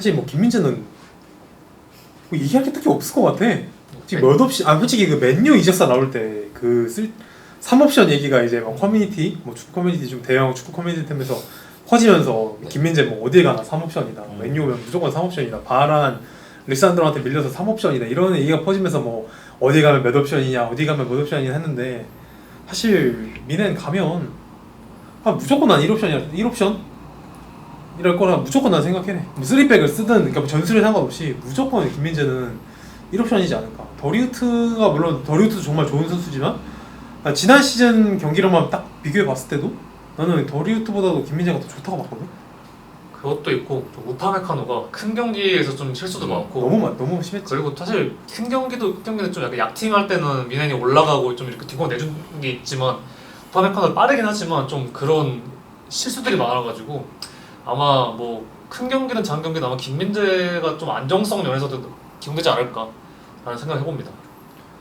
사실 뭐 김민재는 뭐 얘기할 게 딱히 없을 것 같아. 지금 몇 없이 솔직히 그 맨유 이적사 나올 때 그 3옵션 얘기가 이제 막 커뮤니티 뭐 축구 커뮤니티 좀 대형 축구 커뮤니티 템에서 퍼지면서 김민재 뭐 어딜 가나 3옵션이다. 맨유 오면 무조건 3옵션이다. 바란 리산드로한테 밀려서 3옵션이다. 이런 얘기가 퍼지면서 뭐 어디 가면 몇 옵션이냐 어디 가면 몇 옵션이냐 했는데 사실 미넨 가면 무조건 난 1옵션이야. 1옵션? 이럴 거라 무조건 난 생각해. 뭐 3백을 쓰든 그러니까 뭐 전술에 상관없이 무조건 김민재는 1옵션이지 않을까. 더리우트가 물론 더리우트도 정말 좋은 선수지만 지난 시즌 경기력만 딱 비교해 봤을 때도 나는 더리우트보다도 김민재가 더 좋다고 봤거든. 그것도 있고 우파메카노가 큰 경기에서 좀 실수도 많고 너무 심했지. 그리고 사실 큰 경기는 좀 약간 약팀할 때는 미넨이 올라가고 좀 이렇게 뒷공 내준 게 있지만 우파메카노 빠르긴 하지만 좀 그런 실수들이 많아가지고 아마 뭐 큰 경기는 작은 경기는 아마 김민재가 좀 안정성 면에서도 기용되지 않을까라는 생각을 해봅니다.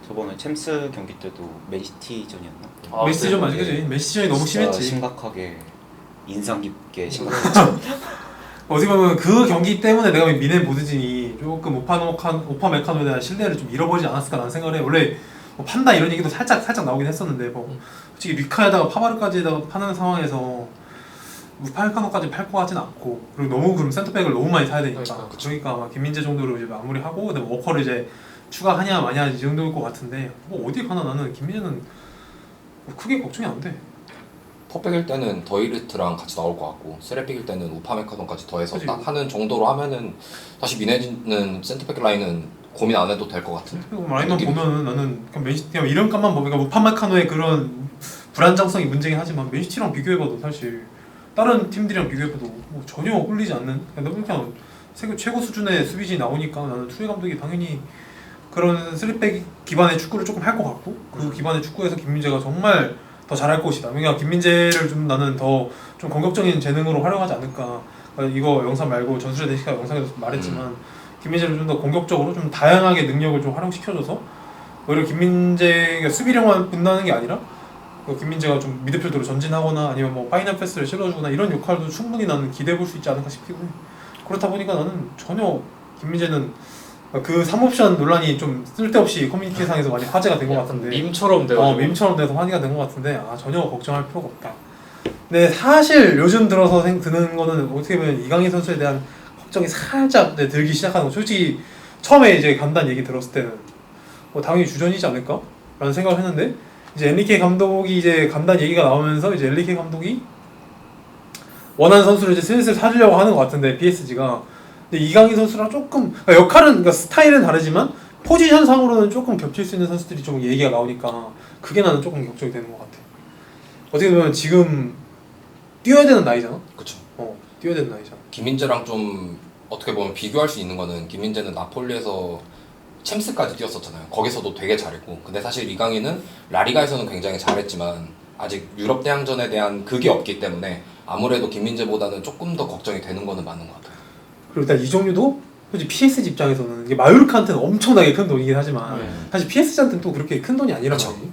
저번에 챔스 경기 때도 맨시티전이었나? 맨시티전 맞지, 그지? 맨시티전이 너무 심했지. 심각하게 인상 깊게 심각했죠. 어떻게 보면 그 경기 때문에 내가 미넨 보드진이 조금 오파메카노에 대한 신뢰를 좀 잃어버리지 않았을까라는 생각을 해. 원래 뭐 판다 이런 얘기도 살짝 나오긴 했었는데 뭐 솔직히 리카에다가 파바르까지에다가 파는 상황에서 우파메카노까지 팔 것 같진 않고 그리고 너무 그럼 센터백을 너무 많이 사야 되니까 그러니까 아마 김민재 정도로 이제 마무리하고 근데 워커를 이제 추가하냐 마냐 이 정도일 것 같은데 뭐 어디 가나 나는 김민재는 뭐 크게 걱정이 안 돼. 퍼백일 때는 더이르트랑 같이 나올 것 같고 쓰레픽일 때는 우파메카돈까지 더해서 그치. 딱 하는 정도로 하면은 사실 미네는 센터백 라인은 고민 안 해도 될 것 같은. 라인만 보면은 나는 그냥 맨시티 그냥 이름값만 보면 그러니까 우파메카노의 그런 불안정성이 문제긴 하지만 맨시티랑 비교해봐도 사실 다른 팀들이랑 비교해봐도 뭐 전혀 꿀리지 않는 그냥 세계 최고 수준의 수비진이 나오니까 나는 투이 감독이 당연히 그런 3백 기반의 축구를 조금 할 것 같고 그 기반의 축구에서 김민재가 정말 더 잘할 것이다. 그러니까 김민재를 좀 나는 더 좀 공격적인 재능으로 활용하지 않을까. 그러니까 이거 영상 말고 전술의 대시가 영상에서 말했지만 김민재를 좀 더 공격적으로 좀 다양하게 능력을 좀 활용시켜줘서 오히려 김민재가 수비력만 분다는 게 아니라 김민재가 좀 미드필더로 전진하거나 아니면 뭐 파이널 패스를 실어주거나 이런 역할도 충분히 나는 기대해 볼 수 있지 않을까 싶기도 해. 그렇다 보니까 나는 전혀 김민재는 그 3옵션 논란이 좀 쓸데없이 커뮤니티상에서 많이 화제가 된 것 같은데 밈처럼 돼가지고 밈처럼 돼서 화제가 된 것 같은데 전혀 걱정할 필요가 없다. 근데 사실 요즘 들어서 드는 거는 어떻게 보면 이강인 선수에 대한 걱정이 살짝 들기 시작하는 거. 솔직히 처음에 이제 간단 얘기 들었을 때는 당연히 주전이지 않을까? 라는 생각을 했는데 이제 엔리케 감독이 이제 간단 얘기가 나오면서 이제 엔리케 감독이 원하는 선수를 이제 슬슬 사주려고 하는 것 같은데 PSG가 근데 이강인 선수랑 조금 그러니까 역할은 그러니까 스타일은 다르지만 포지션 상으로는 조금 겹칠 수 있는 선수들이 좀 얘기가 나오니까 그게 나는 조금 걱정이 되는 것 같아. 어떻게 보면 지금 뛰어야 되는 나이잖아. 그렇죠. 뛰어야 되는 나이잖아. 김민재랑 좀 어떻게 보면 비교할 수 있는 거는 김민재는 나폴리에서 챔스까지 뛰었었잖아요. 거기서도 되게 잘했고 근데 사실 이강인은 라리가에서는 굉장히 잘했지만 아직 유럽 대항전에 대한 그게 없기 때문에 아무래도 김민재보다는 조금 더 걱정이 되는 거는 맞는 것 같아요. 그리고 일단 이정류도 솔직히 PSG 입장에서는 이게 마요르카한테는 엄청나게 큰 돈이긴 하지만 사실 PSG한테는 또 그렇게 큰 돈이 아니란 말이지.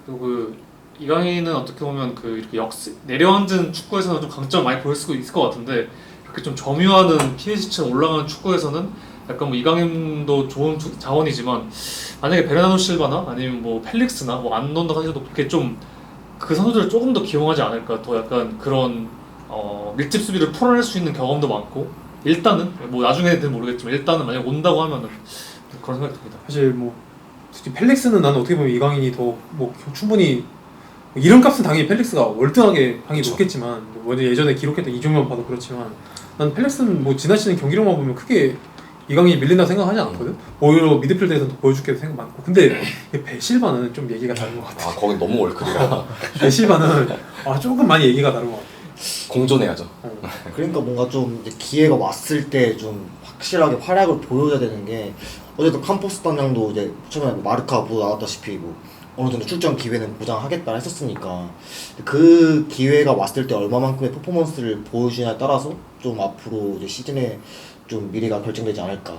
그리고 그 이강인은 어떻게 보면 그 이렇게 내려앉은 축구에서는 좀 강점을 많이 보일 수 있을 것 같은데 그렇게 좀 점유하는 PSG처럼 올라가는 축구에서는 약간 뭐 이강인도 좋은 자원이지만 만약에 베르나르도 실바나 아니면 뭐 펠릭스나 뭐 안돈다 사실도 그렇게 좀 그 선수들을 조금 더 기용하지 않을까. 더 약간 그런 밀집 수비를 풀어낼 수 있는 경험도 많고 일단은 뭐 나중에는 모르겠지만 일단은 만약 온다고 하면은 그런 생각이 듭니다. 사실 뭐 솔직히 펠릭스는 나는 어떻게 보면 이강인이 더 뭐 충분히 이름값은 당연히 펠릭스가 월등하게 당연히 높겠지만 뭐 예전에 기록했던 이종현 봐도 그렇지만 난 펠릭스는 뭐 지난 시즌 경기력만 보면 크게 이강인이 밀린다고 생각하지 않거든. 오히려 미드필드에서는 더 보여줄 게 생각 많고 근데 베실바는 좀 얘기가 다른 것 같아. 거긴 너무 월클이라 베실바는 조금 많이 얘기가 다른 것 같아. 공존해야죠. 그러니까 뭔가 좀 이제 기회가 왔을 때 좀 확실하게 활약을 보여줘야 되는 게 어쨌든 캄포스 단장도 이제 처음에 마르카부 나왔다시피 뭐 어느 정도 출전 기회는 보장하겠다 했었으니까 그 기회가 왔을 때 얼마만큼의 퍼포먼스를 보여주냐에 따라서 좀 앞으로 이제 시즌에 좀 미래가 결정되지 않을까.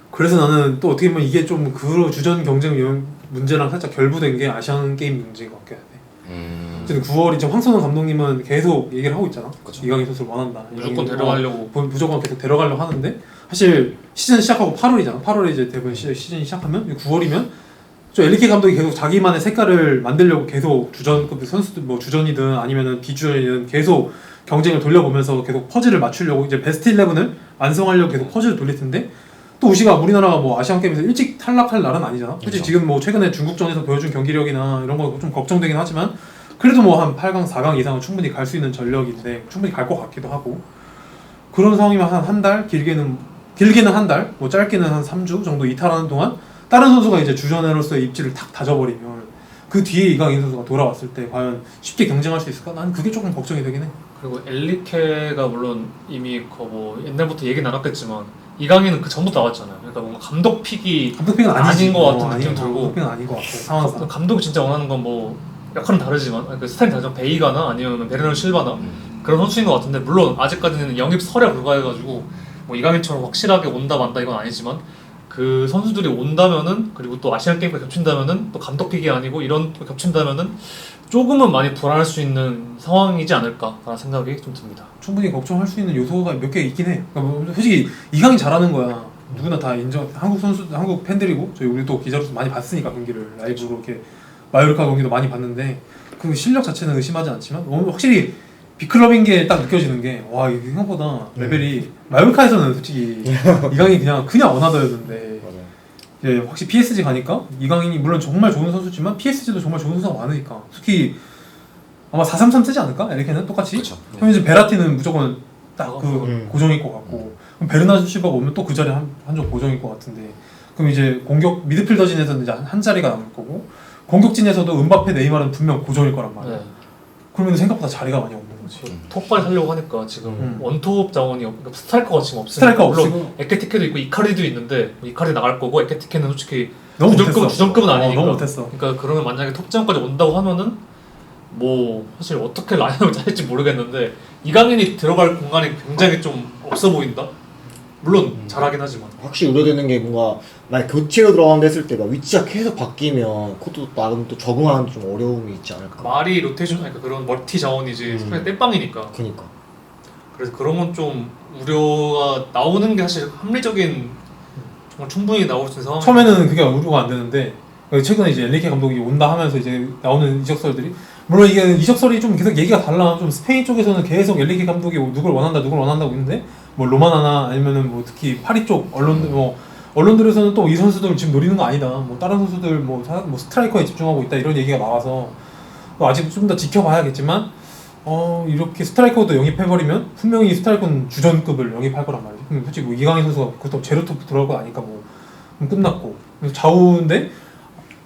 그래서 나는 또 어떻게 보면 이게 좀 그 주전 경쟁 문제랑 살짝 결부된 게 아시안 게임 문제인 것 같긴 해. 어쨌든 9월 이제 황선홍 감독님은 계속 얘기를 하고 있잖아. 그쵸. 이강인 선수를 원한다. 무조건 이강인 데려가려고. 무조건 계속 데려가려고 하는데 사실 시즌 시작하고 8월이잖아. 8월에 이제 대부분 시즌이 시작하면 9월이면 저 엘리케 감독이 계속 자기만의 색깔을 만들려고 계속 주전급 선수들 뭐 주전이든 아니면은 비주전이든 계속 경쟁을 돌려보면서 계속 퍼즐을 맞추려고 이제 베스트 11을 완성하려고 계속 퍼즐을 돌릴 텐데 또 우리가 우리나라가 뭐 아시안 게임에서 일찍 탈락할 나라는 아니잖아. 솔직히 그렇죠. 지금 뭐 최근에 중국전에서 보여준 경기력이나 이런 거 좀 걱정되긴 하지만 그래도 뭐 한 8강, 4강 이상은 충분히 갈 수 있는 전력인데 충분히 갈 것 같기도 하고 그런 상황이면 한 달, 길게는 한 달, 뭐 짧게는 한 3주 정도 이탈하는 동안 다른 선수가 이제 주전으로서의 입지를 탁 다져버리면 그 뒤에 이강인 선수가 돌아왔을 때 과연 쉽게 경쟁할 수 있을까? 난 그게 조금 걱정이 되긴 해. 그리고 엘리케가 물론 이미 뭐 옛날부터 얘기 나눴겠지만 이강인은 그 전부터 나왔잖아요. 그러니까 뭔가 감독 픽이 감독픽은 아니지. 아닌 것 같은 느낌 아닌 들고. 감독픽은 아닌 것 같고 상황상. 감독이 진짜 원하는 건 뭐 역할은 다르지만 그 스타일이 다르지만 베이가나 아니면 베르나르 실바나 그런 선수인 것 같은데 물론 아직까지는 영입설에 불과해가지고 뭐 이강인처럼 확실하게 온다 만다 이건 아니지만 그 선수들이 온다면은 그리고 또 아시안 게임과 겹친다면은 또 감독 픽이 아니고 이런 또 겹친다면은 조금은 많이 불안할 수 있는 상황이지 않을까라는 생각이 좀 듭니다. 충분히 걱정할 수 있는 요소가 몇 개 있긴 해. 그러니까 뭐 솔직히 이강인 잘하는 거야. 누구나 다 인정. 한국 선수, 한국 팬들이고 저희 우리 또 기자로서 많이 봤으니까 경기를 라이브로 이렇게 마요르카 경기도 많이 봤는데 그 실력 자체는 의심하지 않지만 확실히 B클럽인 게 딱 느껴지는 게 와 이게 생각보다 레벨이 마요르카에서는 솔직히 이강인이 그냥 어나더였는데 맞아요. 이제 확실히 PSG 가니까 이강인이 물론 정말 좋은 선수지만 PSG도 정말 좋은 선수가 많으니까 특히 아마 4-3-3 쓰지 않을까? 에리케는 똑같이? 그쵸. 그럼 이제 베라티는 무조건 딱 그 음. 고정일 것 같고 그럼 베르나르 실바가 오면 또 그 자리에 한쪽 고정일 것 같은데 그럼 이제 공격 미드필더진에서는 이제 한 자리가 남을 거고 공격진에서도 은바페, 네이마르는 분명 고정일 거란 말이야. 네. 그러면 생각보다 자리가 많이 없는 거지. 톱발 하려고 하니까 지금 음. 원톱 자원이 그러니까 스트라이커가 지금 없으니까 스트라이커 물론 없으고 에케티케도 있고 이카리도 있는데 이카리 나갈 거고 에케티케는 솔직히 너무 주전급은 못했어. 주전급은 아니니까. 너무 못했어. 그러니까 그러면 만약에 톱전까지 온다고 하면은 뭐 사실 어떻게 라인업을 짜릴지 모르겠는데 이강인이 들어갈 공간이 굉장히 좀 없어 보인다. 물론 잘하긴 하지만 확실히 우려되는 게 뭔가 만약 교체로 들어간다 했을 때 막 위치가 계속 바뀌면 그것도 나름 또 적응하는 좀 어려움이 있지 않을까. 말이 로테이션 그러니까 그런 멀티 자원이지 스페인 땜빵이니까. 그니까. 그래서 그런 건 좀 우려가 나오는 게 사실 합리적인 정말 충분히 나올 수 있는 상황. 처음에는 그게 우려가 안 되는데 최근에 이제 엘리케 감독이 온다 하면서 이제 나오는 이적설들이 물론 이게 이적설이 좀 계속 얘기가 달라. 좀 스페인 쪽에서는 계속 엘리케 감독이 누굴 원한다고 있는데 뭐 로마나나 아니면은 뭐 특히 파리 쪽 언론들에서는 또 이 선수들 지금 노리는 거 아니다. 뭐 다른 선수들 뭐 스트라이커에 집중하고 있다 이런 얘기가 나와서 또 아직 좀 더 지켜봐야겠지만 이렇게 스트라이커도 영입해버리면 분명히 스트라이커는 주전급을 영입할 거란 말이지. 그럼 솔직히 뭐 이강인 선수가 그것도 제로톱 들어갈 거 아니까 뭐 끝났고 그래서 좌우인데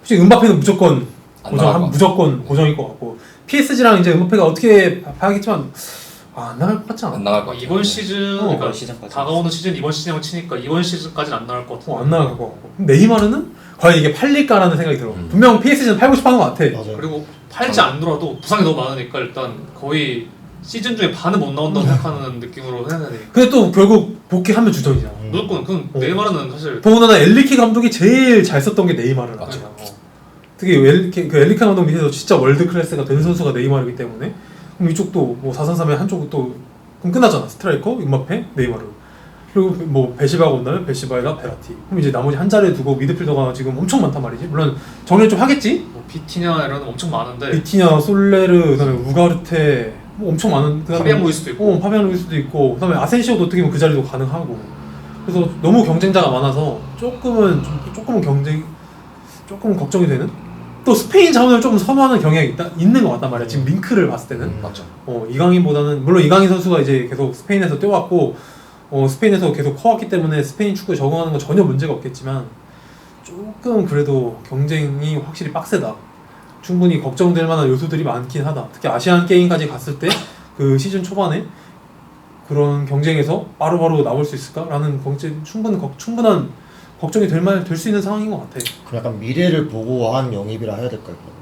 솔직히 은바페는 무조건 안 나갈 것 같아. 무조건 고정일 것 같고 PSG랑 이제 은바페가 어떻게 봐야겠지만 안 나갈 것 같지 않아? 안 나갈 것 같아. 이번 시즌 그러니까 이번 시즌까지. 다가오는 시즌 이번 시즌을 치니까 이번 시즌까지는 안 나갈 것 같아. 안 나갈 것 같고 네이마르는 과연 이게 팔릴까라는 생각이 들어. 분명 PSG는 팔고 싶어하는 것 같아. 맞아요. 그리고 팔지 않더라도 부상이 너무 많으니까 일단 거의 시즌 중에 반은 못 나온다고 생각하는 느낌으로 해야 되니까 근데 또 결국 복귀하면 주전이잖아. 무조건 그건 네이마르는 사실 더군다나 엘리케 감독이 제일 잘 썼던 게 네이마르라. 맞죠. 특히 엘리케 감독 밑에서 진짜 월드 클래스가 된 선수가 네이마르이기 때문에 그럼 이쪽도 뭐 4-3-3에 한쪽은 또 그럼 끝나잖아. 스트라이커, 임바페, 네이마르. 그리고 뭐 베시바가 온다면 베시바가 베라티. 그럼 이제 나머지 한 자리에 두고 미드필더가 지금 엄청 많단 말이지. 물론 정리를 좀 하겠지. 뭐 비티냐 이런 거 엄청 많은데 비티냐, 솔레르, 그다음에 우가르테 뭐 엄청 많은. 파비안 루이스도 있고. 파비안 루이스도 있고. 그다음에 아센시오도 어떻게 보면 그 자리도 가능하고. 그래서 너무 경쟁자가 많아서 조금은 걱정이 되는. 또 스페인 자원을 조금 선호하는 경향이 있는 것 같단 말이야. 지금 링크를 봤을 때는. 맞죠. 이강인보다는 물론 이강인 선수가 이제 계속 스페인에서 뛰어왔고 스페인에서 계속 커왔기 때문에 스페인 축구에 적응하는 건 전혀 문제가 없겠지만 조금 그래도 경쟁이 확실히 빡세다. 충분히 걱정될 만한 요소들이 많긴 하다. 특히 아시안 게임까지 갔을 때 그 시즌 초반에 그런 경쟁에서 바로바로 나올 수 있을까라는 충분한 걱정이 될 수 있는 상황인 것 같아. 그럼 약간 미래를 보고 한 영입이라 해야 될까요? 그러면?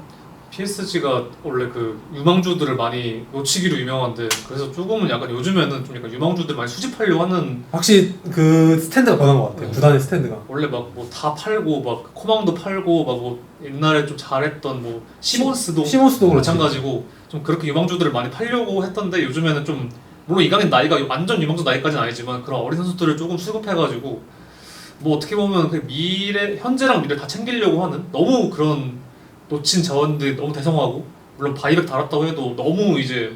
PSG가 원래 그 유망주들을 많이 놓치기로 유명한데 그래서 조금은 약간 요즘에는 좀 약간 유망주들 많이 수집하려고 하는 확실히 그 스탠드가 변한 것 같아. 구단의 스탠드가. 원래 막 뭐 다 팔고 막 코망도 팔고 막 뭐 옛날에 좀 잘했던 뭐 시몬스도 그렇지. 마찬가지고 좀 그렇게 유망주들을 많이 팔려고 했던데 요즘에는 좀 물론 이강인 나이가 완전 유망주 나이까지는 아니지만 그런 어린 선수들을 조금 수급해가지고 뭐 어떻게 보면 그 미래 현재랑 미래 다 챙기려고 하는 너무 그런 놓친 자원들이 너무 대성하고 물론 바이백 달았다고 해도 너무 이제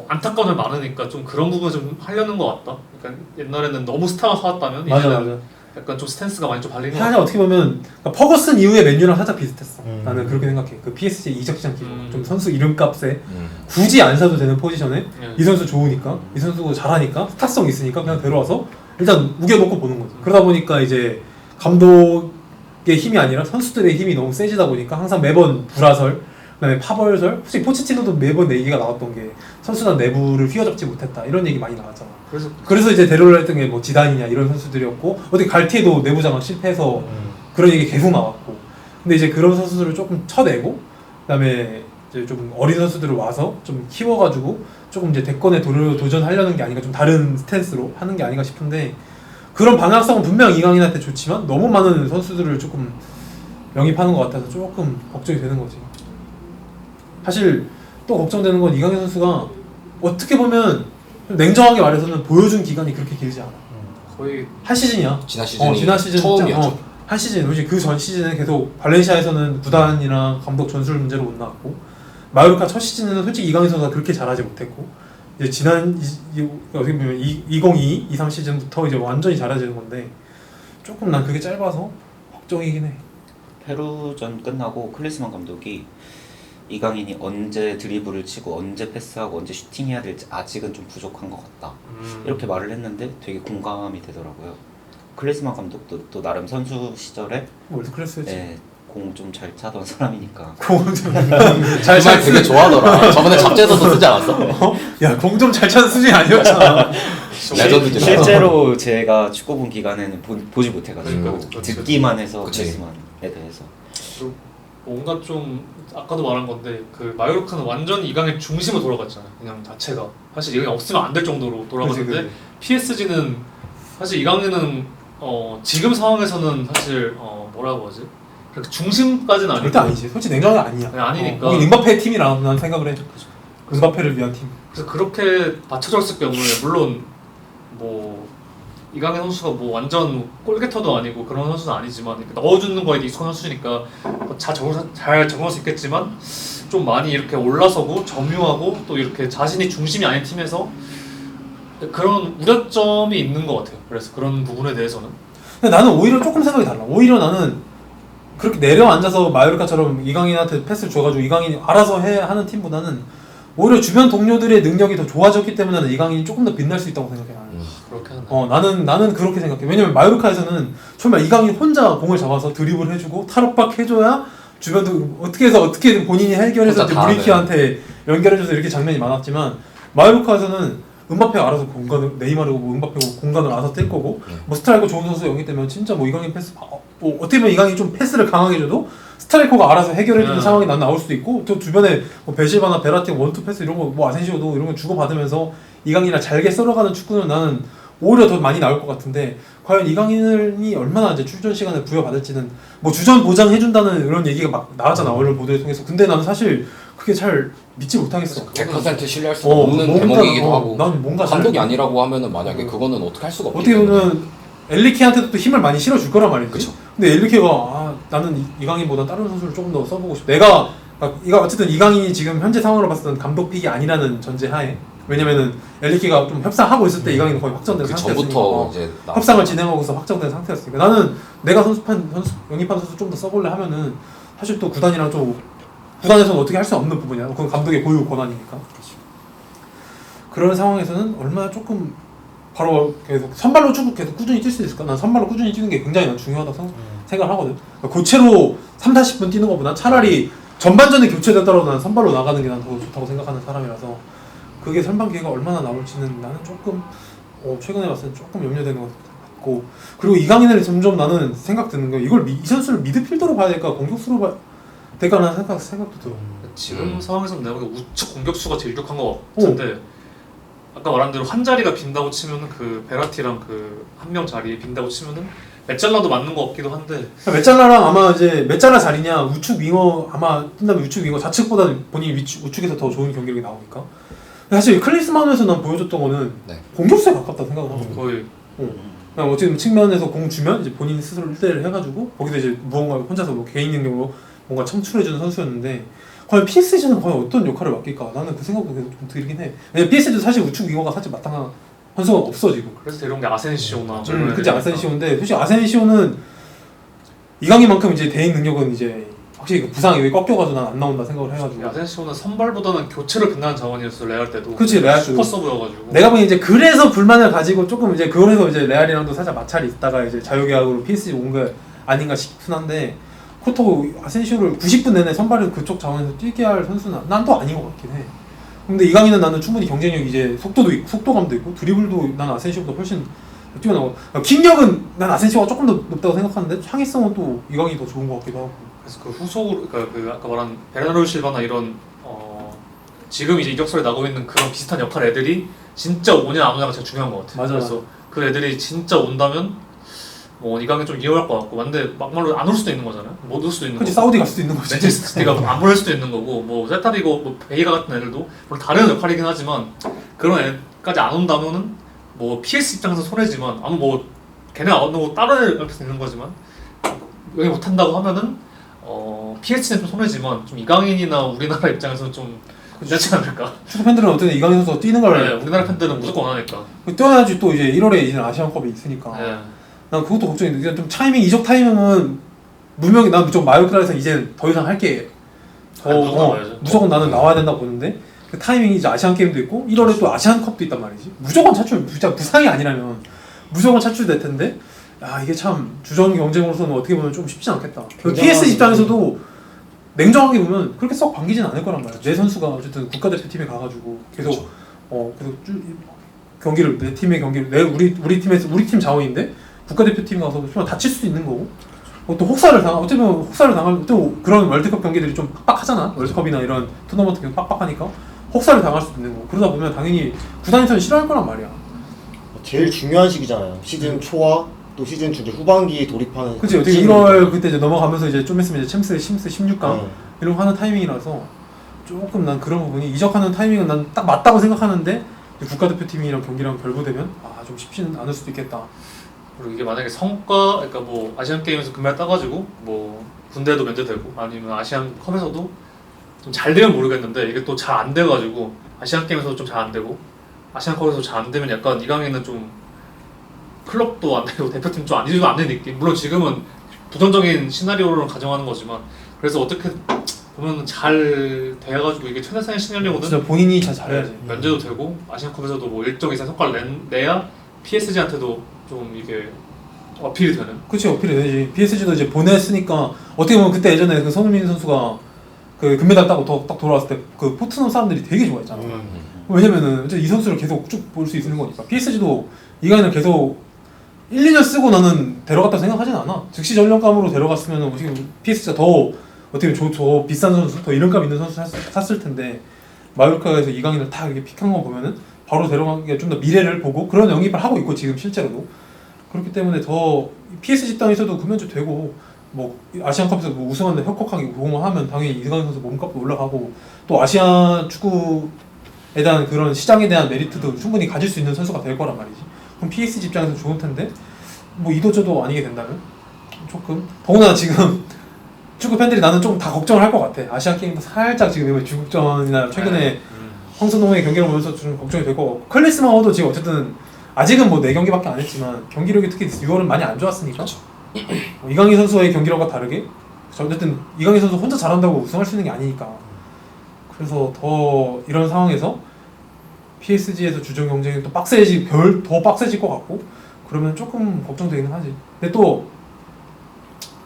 안타까운 점이 많으니까 좀 그런 부분 좀 하려는 것 같다. 그러니까 옛날에는 너무 스타가 사왔다면 맞아 이제는 맞아. 약간 좀 스탠스가 많이 좀 발리는 것 사실 같아. 어떻게 보면 그러니까 퍼거슨 이후에 맨유랑 살짝 비슷했어. 나는 그렇게 생각해. 그 PSG 이적 시장 기록 좀 선수 이름값에 굳이 안 사도 되는 포지션에 이 선수 좋으니까 이 선수 잘하니까 스타성 있으니까 그냥 데려와서 일단 우겨놓고 보는 거지. 그러다 보니까 이제 감독의 힘이 아니라 선수들의 힘이 너무 세지다 보니까 항상 매번 불화설 그다음에 파벌설 솔직히 포체티노도 매번 내 얘기가 나왔던 게 선수단 내부를 휘어잡지 못했다 이런 얘기 많이 나왔잖아. 그래서 이제 데려오려 했던 게 뭐 지단이냐 이런 선수들이었고 어떻게 갈티에도 내부 장악 실패해서 그런 얘기 계속 나왔고 근데 이제 그런 선수들을 조금 쳐내고 그다음에 이제 좀 어린 선수들을 와서 좀 키워가지고 조금 이제 대권에 도전하려는 게 아닌가 좀 다른 스탠스로 하는 게 아닌가 싶은데 그런 방향성은 분명 이강인한테 좋지만 너무 많은 선수들을 조금 영입하는 것 같아서 조금 걱정이 되는 거지. 사실 또 걱정되는 건 이강인 선수가 어떻게 보면 냉정하게 말해서는 보여준 기간이 그렇게 길지 않아. 거의 한 시즌이야. 지난 시즌이 지난 시즌 처음이었죠. 진짜, 한 시즌. 솔직히 그 전 시즌은 계속 발렌시아에서는 구단이랑 감독 전술 문제로 못 나왔고 마요르카 첫 시즌에는 솔직히 이강인 선수가 그렇게 잘하지 못했고 이제 지난 어떻게 보면 2022, 23 시즌부터 이제 완전히 잘해지는 건데 조금 난 그게 짧아서 걱정이긴 해. 페루전 끝나고 클리스만 감독이 이강인이 언제 드리블을 치고 언제 패스하고 언제 슈팅해야 될지 아직은 좀 부족한 것 같다 이렇게 말을 했는데 되게 공감이 되더라고요. 클리스만 감독도 또 나름 선수 시절에 월드 클래스였지. 공 좀 잘 차던 사람이니까 공좀 잘 되게 좋아하더라. 저번에 잡재도도 쓰지 않았어? 야, 공 좀 잘 차는 수준이 아니었잖아. 레전드지. 실제로 제가 축구 본 기간에는 보지 못해가지고 그치. 듣기만 해서 그치. 클리스만에 대해서 그리고 뭔가 좀 아까도 말한 건데 그 마요르카는 완전 이강인 중심으로 돌아갔잖아요. 그냥 자체가 사실 이강인 없으면 안 될 정도로 돌아갔는데 그치. PSG는 사실 이강인은 지금 상황에서는 사실 뭐라고 하지? 그렇게 중심까지는 아니고 절대 아니지. 솔직히 냉정하게 아니야. 네, 아니니까. 거기 임바페 팀이라 난 생각을 해. 임바페를 위한 팀. 그래서 그렇게 받쳐줬을 경우에 물론 뭐 이강인 선수가 뭐 완전 골게터도 아니고 그런 선수는 아니지만 이렇게 넣어주는 거에 익숙한 선수니까 잘 적응할 수 있겠지만 좀 많이 이렇게 올라서고 점유하고 또 이렇게 자신이 중심이 아닌 팀에서 그런 우려점이 있는 것 같아요. 그래서 그런 부분에 대해서는 근데 나는 오히려 조금 생각이 달라. 오히려 나는 그렇게 내려앉아서 마요르카처럼 이강인한테 패스를 줘가지고 이강인이 알아서 하는 팀보다는 오히려 주변 동료들의 능력이 더 좋아졌기 때문에 이강인이 조금 더 빛날 수 있다고 생각해. 그렇게 하나. 나는 그렇게 생각해. 왜냐면 마요르카에서는 정말 이강인 혼자 공을 잡아서 드리블 해주고 탈압박 해줘야 주변도 어떻게 해서 어떻게 본인이 해결해서 이제 무리키한테 연결해줘서 이렇게 장면이 많았지만 마요르카에서는 음바페가 알아서 공간을 네이마르고 뭐 음바페고 공간을 알아서 뛸 거고 뭐 스트라이커 좋은 선수 영입 되면 진짜 뭐 이강인 패스 뭐 어떻게 보면 이강인이 좀 패스를 강하게 줘도 스트라이커가 알아서 해결해주는 상황이 난 나올 수도 있고 또 주변에 뭐 베실바나 베라티 원투 패스 이런 거 뭐 아센시오도 이런 거 주고 받으면서 이강인이랑 잘게 썰어가는 축구는 나는 오히려 더 많이 나올 것 같은데 과연 이강인이 얼마나 이제 출전 시간을 부여받을지는 뭐 주전 보장해준다는 이런 얘기가 막 나왔잖아 언론 보도를 통해서. 근데 나는 사실 그게 잘 믿지 못하겠어. 100% 신뢰할 수 없는 대목이기도 하고 난 뭔가 감독이 아니라고 하면은 만약에 그거는 어떻게 할 수가 없기 어떻게 때문에 보면 엘리케한테도 또 힘을 많이 실어줄 거란 말이지. 그쵸. 근데 엘리케가 나는 이강인보다 다른 선수를 조금 더 써보고 싶어. 내가 어쨌든 이강인이 지금 현재 상황으로 봤을 때는 감독픽이 아니라는 전제하에 왜냐면은 엘리케가 좀 협상하고 있을 때 이강인은 거의 확정된 그 상태였으니까 전부터 이제 협상을 진행하고서 확정된 상태였으니까 나는 내가 영입한 선수 좀 더 써볼래 하면은 사실 또 구단이랑 좀 구단에서는 어떻게 할 수 없는 부분이야. 그건 감독의 고유 권한이니까. 그런 상황에서는 얼마나 조금 바로 계속 선발로 축구 계속 꾸준히 뛸 수 있을까? 난 선발로 꾸준히 뛰는 게 굉장히 난 중요하다고 생각을 하거든. 그러니까 교체로 30-40분 뛰는 것보다 차라리 전반전에 교체되더라도 난 선발로 나가는 게 난 더 좋다고 생각하는 사람이라서 그게 선발 기회가 얼마나 나올지는 나는 조금 최근에 봤을 때 조금 염려되는 것 같고 그리고 이강인을 점점 나는 생각 드는 거 이 선수를 미드필더로 봐야 될까 공격수로 될까라는 생각도 들어. 지금 상황에서는 내가 보기엔 우측 공격수가 제일 유력한 것 같은데 아까 말한 대로 한 자리가 빈다고 치면은 그 베라티랑 그 한 명 자리에 빈다고 치면은 메짤라도 맞는 것 같기도 한데 메짤라랑 아마 이제 메짤라 자리냐 우측 윙어 아마 뛴다면 우측 윙어 좌측보다 본인 우측에서 더 좋은 경기력이 나오니까 사실 클리스만에서 난 보여줬던 거는 네. 공격수에 가깝다 생각을 하고 거의 그냥 어쨌든 측면에서 공 주면 이제 본인 스스로 1대1을 해가지고 거기서 이제 무언가 혼자서 뭐 개인 능력으로 뭔가 창출해주는 선수였는데 과연 PSG는 과연 어떤 역할을 맡길까 나는 그 생각도 계속 좀 들긴 해. 왜냐면 PSG도 사실 우측 윙어가 사실 마땅한 선수가 없어 지금. 그래서 데려온 게 아센시오나 그치 아센시오인데 솔직히 아센시오는 이강인만큼 이제 대인 능력은 이제 확실히 그 부상이 왜 꺾여가지고 난 안 나온다 생각을 해가지고. 아센시오는 선발보다는 교체를 빛나는 자원이었어 레알 때도. 그치, 레알 때도. 슈퍼 서브여가지고. 내가 보기엔 이제 그래서 불만을 가지고 조금 이제 그래서 이제 레알이랑도 살짝 마찰이 있다가 이제 자유계약으로 PSG 온 게 아닌가 싶긴 한데 그렇다고 아센시오를 90분 내내 선발을 그쪽 자원에서 뛰게 할 선수는 난 또 아닌 것 같긴 해. 근데 이강인은 나는 충분히 경쟁력 이제 속도도 있고 속도감도 있고 드리블도 난 아센시오보다 훨씬 뛰어나고 킥력은 난 아센시오가 조금 더 높다고 생각하는데 창의성은 또 이강인이 더 좋은 것 같기도 하고. 그래서 그 후속으로 그러니까 그 아까 말한 베르나르도 실바나 이런 지금 이제 이적설에 나오고 있는 그런 비슷한 역할 애들이 진짜 오냐 안 오냐가 제일 중요한 것 같아. 맞아. 그래서 그 애들이 진짜 온다면 뭐 이강인 좀 위험할 것 같고, 근데 막말로 안 올 수도 있는 거잖아요. 못 올 수도 있는 그치 거고. 사우디 갈 수도 있는 거지. 맨체스터 시티가 안 보낼 수도 있는 거고, 뭐 세타비고, 뭐 베이가 같은 애들도 물론 다른 역할이긴 하지만 그런 애까지 안 온다면은 뭐 PS 입장에서 손해지만 아무 뭐 걔네 안 온다고 다른 애 옆에서 있는 거지만 여기 못 한다고 하면은 PS는 좀 손해지만 좀 이강인이나 우리나라 입장에서는 좀 괜찮지 않을까. 축구 팬들은 어쨌든 이강인 선수가 뛰는 걸 네, 우리나라 팬들은 무조건 원하니까. 뛰어야지. 또 이제 1월에 이제 아시안컵이 있으니까. 네. 난 그것도 걱정인데 좀 타이밍 이적 타이밍은 무명이 난 무조건 마요크라에서 이제 더 이상 할게 무조건 나와야죠. 무조건 나는 나와야 된다 보는데 그 타이밍이 이제 아시안 게임도 있고 1월에 또 아시안컵도 있단 말이지. 무조건 차출 진짜 부상이 아니라면 무조건 차출될 텐데 야 이게 참 주전 경쟁으로서는 어떻게 보면 좀 쉽지 않겠다. 그 PS 입장에서도 냉정하게 보면 그렇게 썩 반기진 않을 거란 말이야. 내 선수가 어쨌든 국가대표팀에 가가지고 계속 계속 경기를 내 팀의 경기를 우리 팀에서 우리 팀 자원인데 국가대표팀 가서 정말 다칠 수도 있는 거고 또 혹사를 당할 또 그런 월드컵 경기들이 좀 빡빡하잖아. 월드컵이나 이런 토너먼트 경기 빡빡하니까 혹사를 당할 수도 있는 거고 그러다 보면 당연히 구단에서는 싫어할 거란 말이야. 제일 중요한 시기잖아요. 시즌 초와 또 시즌 중에 후반기에 돌입하는. 그치 어떻게 1월 그때 이제 넘어가면서 이제 좀 있으면 이제 챔스 16강 이런 거 하는 타이밍이라서 조금 난 그런 부분이 이적하는 타이밍은 난 딱 맞다고 생각하는데 국가대표팀이랑 경기랑 결부되면 좀 쉽지는 않을 수도 있겠다. 그리고 이게 만약에 성과, 그러니까 뭐 아시안 게임에서 금메달 따가지고 뭐 군대도 면제되고 아니면 아시안 컵에서도 좀 잘 되면 모르겠는데 이게 또 잘 안 돼가지고 아시안 게임에서도 좀 잘 안 되고 아시안 컵에서 잘 안 되면 약간 이강인은 좀 클럽도 안 되고 대표팀 좀 안 되는 느낌. 물론 지금은 부정적인 시나리오를 가정하는 거지만 그래서 어떻게 보면 잘 돼가지고 이게 최대상에 시내려고는 진짜 본인이 잘 잘해야지. 면제도 되고 아시안컵에서도 뭐 일정 이상 성과를 내야 PSG한테도 좀 이게 어필이 되는. 그치 어필이 되지. PSG도 이제 보냈으니까 어떻게 보면 그때 예전에 그 손흥민 선수가 그 금메달 따고 딱 돌아왔을 때 그 포트넘 사람들이 되게 좋아했잖아. 왜냐면은 이 선수를 계속 쭉 볼 수 있는 거니까. PSG도 이강인을 계속 1, 2년 쓰고 나는 데려갔다고 생각하진 않아. 즉시 전력감으로 데려갔으면 어떻게 PSG가 더 어떻게 더 비싼 선수, 더 이름값 있는 선수 샀을 텐데 마요르카에서 이강인을 딱 이렇게 픽한 거 보면은 바로 데려간 게 좀 더 미래를 보고 그런 영입을 하고 있고 지금 실제로도 그렇기 때문에 더 PSG 입장에서도 금연주 되고 뭐 아시안컵에서 뭐 우승하는데 혁혁하게 공헌하면 당연히 이강인 선수 몸값도 올라가고 또 아시안 축구에 대한 그런 시장에 대한 메리트도 충분히 가질 수 있는 선수가 될 거란 말이지. 그럼 PSG 입장에서 좋을 텐데 뭐 이도저도 아니게 된다면 조금 더구나 지금 축구 팬들이 나는 좀 다 걱정을 할 것 같아. 아시안 게임도 살짝 지금 중국전이나 최근에 황선홍의 경기를 보면서 좀 걱정이 될 거고 클리스마워도 지금 어쨌든 아직은 뭐 4경기밖에 안 했지만 경기력이 특히 6월은 많이 안 좋았으니까 이강인 선수의 경기력과 다르게 어쨌든 이강인 선수 혼자 잘한다고 우승할 수 있는 게 아니니까 그래서 더 이런 상황에서 PSG에서 주전 경쟁이 또 더 빡세질 것 같고 그러면 조금 걱정되기는 하지. 근데 또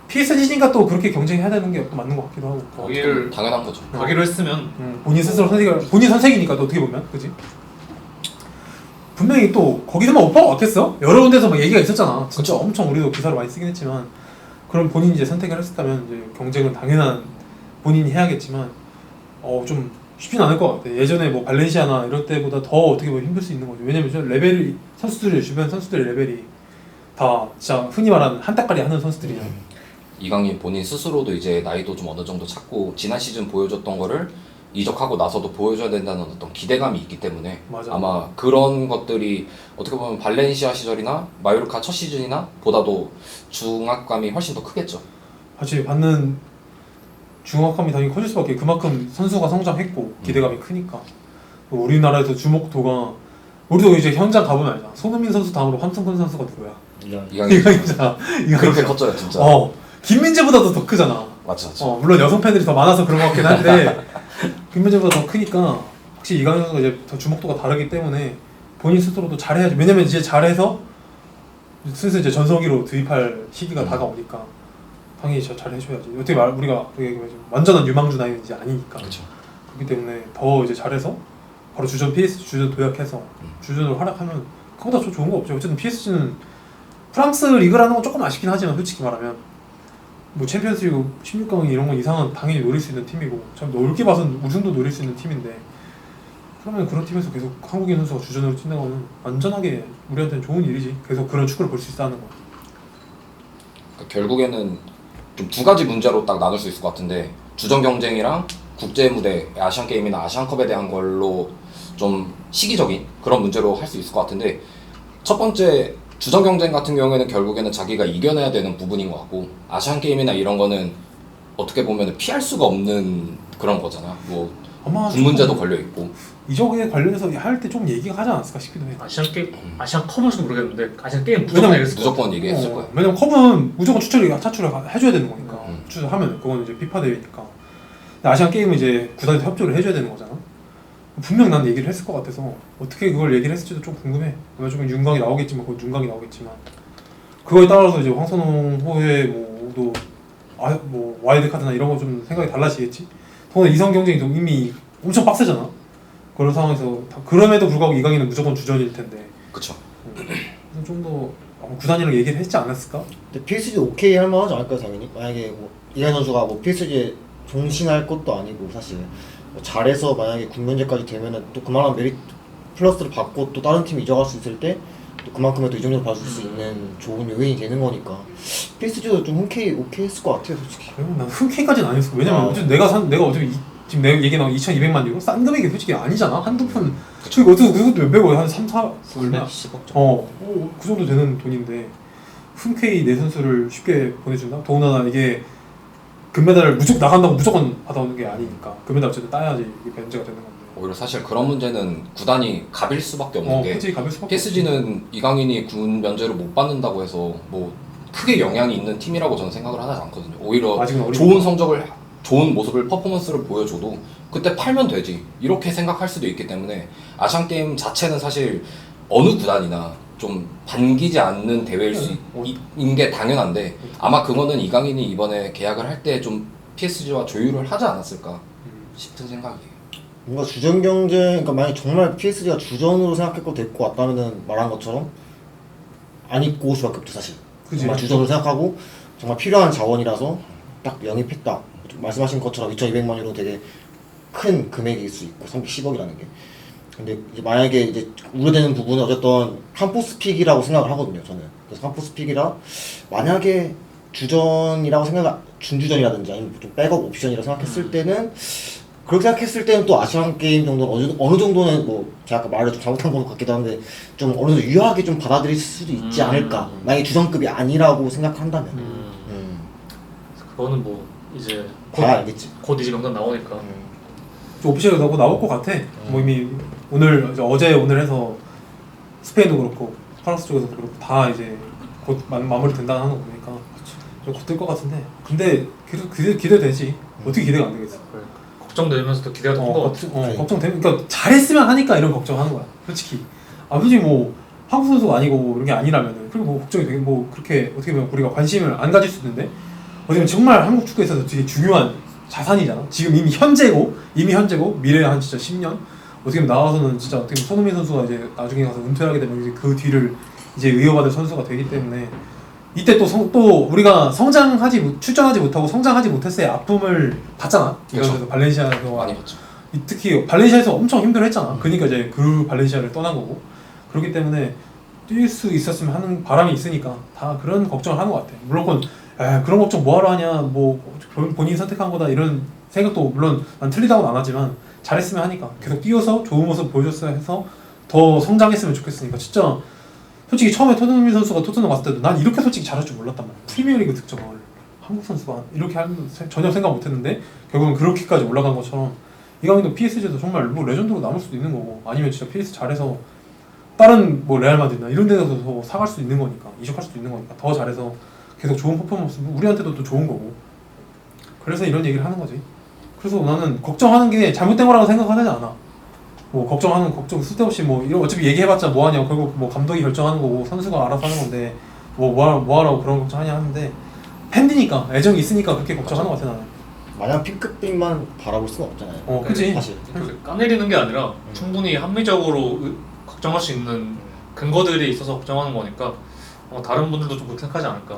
PSG니까 또 그렇게 경쟁해야 되는 게 또 맞는 것 같기도 하고 거기를 당연한 거죠. 가기로 했으면 본인 스스로 본인 선택이니까 또 어떻게 보면 그지? 분명히 또 거기서만 오퍼가 왔겠어? 여러 군데서 막 얘기가 있었잖아. 진짜 엄청 우리도 기사를 많이 쓰긴 했지만 그럼 본인이 이제 선택을 했었다면 이제 경쟁은 당연한 본인이 해야겠지만 좀 쉽진 않을 것 같아. 예전에 뭐 발렌시아나 이럴 때보다 더 어떻게 보면 힘들 수 있는 거죠. 왜냐면 레벨이 주변 선수들의 레벨이 다 진짜 흔히 말하는 한따까리 하는 선수들이잖아. 이강인 본인 스스로도 이제 나이도 좀 어느 정도 찼고 지난 시즌 보여줬던 거를 이적하고 나서도 보여줘야 된다는 어떤 기대감이 있기 때문에 맞아. 아마 그런 것들이 어떻게 보면 발렌시아 시절이나 마요르카 첫 시즌이나 보다도 중압감이 훨씬 더 크겠죠. 같이 받는 중압감이 당연히 커질 수밖에. 그만큼 선수가 성장했고 기대감이 크니까. 우리나라에서 주목도가 우리도 이제 현장 가보면 알잖아. 손흥민 선수 다음으로 함성근 선수가 누구야? 이강인 이강인이잖아. 그렇게 컸죠 진짜. 김민재보다도 더 크잖아. 맞죠. 물론 여성 팬들이 더 많아서 그런 것 같긴 한데 김민재보다 더 크니까 확실히 이강인 선수가 이제 더 주목도가 다르기 때문에 본인 스스로도 잘해야지. 왜냐면 이제 잘해서 슬슬 이제 전성기로 도입할 시기가 다가오니까 당연히 잘 해줘야지. 어떻게 우리가 완전한 유망주 나이는 이제 아니니까. 그렇죠. 그렇기 때문에 더 이제 잘해서 바로 PSG 주전 도약해서 주전으로 활약하면 그보다 더 좋은 거 없죠. 어쨌든 PSG는 프랑스 리그라는 건 조금 아쉽긴 하지만 솔직히 말하면 뭐 챔피언스리그 16강 이런 건 이상은 당연히 노릴 수 있는 팀이고 참 넓게 봐서는 우승도 노릴 수 있는 팀인데 그러면 그런 팀에서 계속 한국인 선수가 주전으로 뛴다는 거는 완전하게 우리한테는 좋은 일이지. 계속 그런 축구를 볼 수 있다는 거. 그러니까 결국에는 좀 두 가지 문제로 딱 나눌 수 있을 것 같은데 주전 경쟁이랑 국제 무대 아시안 게임이나 아시안컵에 대한 걸로 좀 시기적인 그런 문제로 할 수 있을 것 같은데 첫 번째 주전 경쟁 같은 경우에는 결국에는 자기가 이겨내야 되는 부분인 것 같고 아시안 게임이나 이런 거는 어떻게 보면 피할 수가 없는 그런 거잖아. 뭐 아마 군 문제도 걸려 있고. 이적에 관련해서 할 때 좀 얘기가 하지 않았을까 싶기도 해. 아시안 게임, 아시안 컵은지도 모르겠는데 아시안 게임 무조건 왜냐면 얘기했을 것 같아. 무조건 얘기했을 거야. 왜냐면 컵은 무조건 차출을 해줘야 되는 거니까. 음. 추천하면 그건 이제 피파 대회니까. 근데 아시안 게임은 이제 구단에서 협조를 해줘야 되는 거잖아. 분명 난 얘기를 했을 것 같아서 어떻게 그걸 얘기를 했을지도 좀 궁금해. 좀 윤곽이 나오겠지만 그건 윤곽이 나오겠지만 그거에 따라서 이제 황선홍 호회 뭐도 뭐 와일드 카드나 이런 거 좀 생각이 달라지겠지. 더구나 이성 경쟁이 좀 이미 엄청 빡세잖아. 그런 상황에서 그럼에도 불구하고 이강인은 무조건 주전일 텐데. 그쵸. 좀 더 구단이랑 얘기를 했지 않았을까? 근데 PSG 오케이 할 만하지 않을까요, 당연히? 만약에 뭐 이강인 선수가 뭐 PSG에 종신할 것도 아니고 사실 뭐 잘해서 만약에 국면제까지 되면은 또 그만한 메리트 플러스를 받고 또 다른 팀 이적할 수 있을 때 또 그만큼의 또 이적료를 받을 수 있는 좋은 요인이 되는 거니까 PSG도 좀 오케이 했을 것 같아요, 솔직히. 그리고 난 흔쾌까지는 아니었어. 왜냐면 어쨌든 내가 어차피 지금 내 얘기 나온 2,200만 유로 싼 금액이 솔직히 아니잖아. 한두 푼. 저기 어떻게 그것도 몇백억 한 3, 4 얼마? 10억 정도. 그 정도 되는 돈인데 흔쾌히 내 선수를 쉽게 보내준다. 더군다나 이게 금메달을 나간다고 무조건 받아오는 게 아니니까 금메달 어쨌든 따야지 이게 변제가 되는 건데. 오히려 사실 그런 문제는 구단이 갑일 수밖에 없는 게 그치, 가볼 수밖에 PSG는 이강인이 군 면제를 못 받는다고 해서 뭐 크게 영향이 있는 팀이라고 저는 생각을 하지 않거든요. 오히려 아직은 어리니까. 좋은 성적을 좋은 모습을 퍼포먼스를 보여줘도 그때 팔면 되지 이렇게 생각할 수도 있기 때문에 아시안 게임 자체는 사실 어느 구단이나 좀 반기지 않는 대회일 수 있는 게 당연한데 아마 그거는 이강인이 이번에 계약을 할 때 좀 PSG와 조율을 하지 않았을까 싶은 생각이에요. 뭔가 주전 경쟁, 그러니까 만약 정말 PSG가 주전으로 생각했고 데리고 왔다면은 말한 것처럼 안 입고 올 수밖에 없죠, 사실. 그치. 정말 주전으로 생각하고 정말 필요한 자원이라서 딱 영입했다. 말씀하신 것처럼 2,200만 유로 되게 큰 금액일 수 있고 310억이라는 게. 근데 이제 만약에 이제 우려되는 부분은 어쨌든 캄포스 픽이라고 생각을 하거든요, 저는. 그래서 캄포스 픽이라 만약에 주전이라고 준주전이라든지 아니면 좀 백업 옵션이라고 생각했을 때는 그렇게 생각했을 때는 또 아시안 게임 정도는 어느 정도는 뭐 제가 아까 말을 좀 잘못한 것 같기도 한데 좀 어느 정도 유효하게 좀 받아들일 수도 있지 않을까. 만약에 주전급이 아니라고 생각한다면. 그거는 뭐 이제 봐야 알겠지. 곧 이제 명단 나오니까. 좀 오피셜 나올 것 같아. 뭐 이미 어제 오늘 해서 스페인도 그렇고 프랑스 쪽에서도 그렇고 다 이제 곧 마무리 된다는 하는 거 보니까 곧 뜰 것 같은데. 근데 기대되지. 어떻게 기대가 안 되겠어? 걱정되면서도 기대가 더 큰 것 같아. 걱정되면 그러니까 잘했으면 하니까 이런 걱정하는 거야. 솔직히. 솔직히 뭐 한국 선수가 아니고 이런 게 아니라면은 그리고 뭐 걱정이 되게 뭐 그렇게 어떻게 보면 우리가 관심을 안 가질 수 있는데 어떻게 보면 정말 한국 축구에 있어서 되게 중요한 자산이잖아. 지금 이미 현재고 미래에 한 진짜 10년 어떻게 보면 나와서는 진짜 어떻게 보면 손흥민 선수가 이제 나중에 가서 은퇴하게 되면 이제 그 뒤를 이제 이어받을 선수가 되기 때문에 이때 또 우리가 출전하지 못하고 성장하지 못했을 때 아픔을 봤잖아. 그쵸. 그래서 발렌시아에서 많이 봤죠. 특히 발렌시아에서 엄청 힘들어했잖아. 그러니까 이제 그 발렌시아를 떠난 거고. 그렇기 때문에 뛸 수 있었으면 하는 바람이 있으니까 다 그런 걱정을 하는 것 같아. 물론 그런 걱정 뭐하러 하냐, 뭐 본인이 선택한 거다 이런 생각도 물론 난 틀리다고는 안 하지만 잘했으면 하니까 계속 뛰어서 좋은 모습 보여줬어야 해서 더 성장했으면 좋겠으니까 진짜 솔직히 처음에 토트넘 선수가 토트넘 왔을 때도 난 이렇게 솔직히 잘할 줄 몰랐단 말이야. 프리미어리그 득점을 한국 선수가 이렇게 하는 전혀 생각 못했는데 결국은 그렇게까지 올라간 것처럼 이강인도 PSG에서 정말 뭐 레전드로 남을 수도 있는 거고 아니면 진짜 PS 잘해서 다른 뭐 레알 마드리드나 이런 데서 더 사갈 수 있는 거니까 이적할 수도 있는 거니까 더 잘해서 계속 좋은 퍼포먼스 우리한테도 또 좋은 거고 그래서 이런 얘기를 하는 거지. 그래서 나는 걱정하는 게 잘못된 거라고 생각하지 않아. 뭐 걱정 쓸데없이 뭐 이런 어차피 얘기해봤자 뭐하냐 결국 뭐 감독이 결정하는 거고 선수가 알아서 하는 건데 뭐하라고 그런 걱정하냐 하는데 팬이니까 애정이 있으니까 그렇게 걱정하는 것 같아 나는. 마냥 핑크빛만 바라볼 수는 없잖아요. 그치. 사실. 까내리는 게 아니라 충분히 합리적으로 걱정할 수 있는 근거들이 있어서 걱정하는 거니까 다른 분들도 좀 그렇게 생각하지 않을까.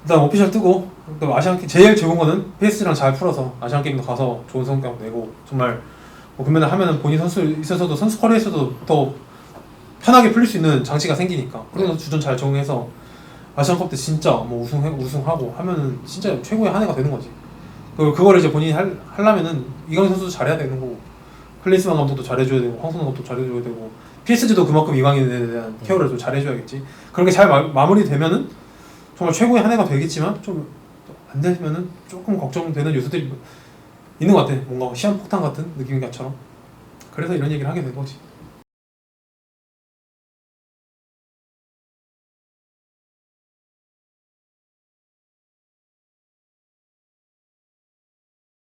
일단 오피셜 뜨고 또 아시안 게임 제일 좋은 거는 PSG랑 잘 풀어서 아시안 게임도 가서 좋은 성적 내고 정말 뭐 금메달 하면은 본인 선수 있어서도 선수 커리어에서도 더 편하게 풀릴 수 있는 장치가 생기니까 그래서 주전 잘 정해서 아시안컵 때 진짜 뭐 우승하고 하면은 진짜 최고의 한 해가 되는 거지. 그거를 이제 본인이 하려면은 이강인 선수도 잘해야 되는 거고 클린스만 감독도 잘해줘야 되고 황선홍 감독도 잘해줘야 되고 PSG도 그만큼 이강인에 대한 케어를 좀 잘해줘야겠지. 그런 게 잘 마무리되면은 정말 최고의 한 해가 되겠지만 좀 안 되면은 조금 걱정되는 요소들이 있는 것 같아. 뭔가 시한폭탄 같은 느낌인 것처럼. 그래서 이런 얘기를 하게 된 거지.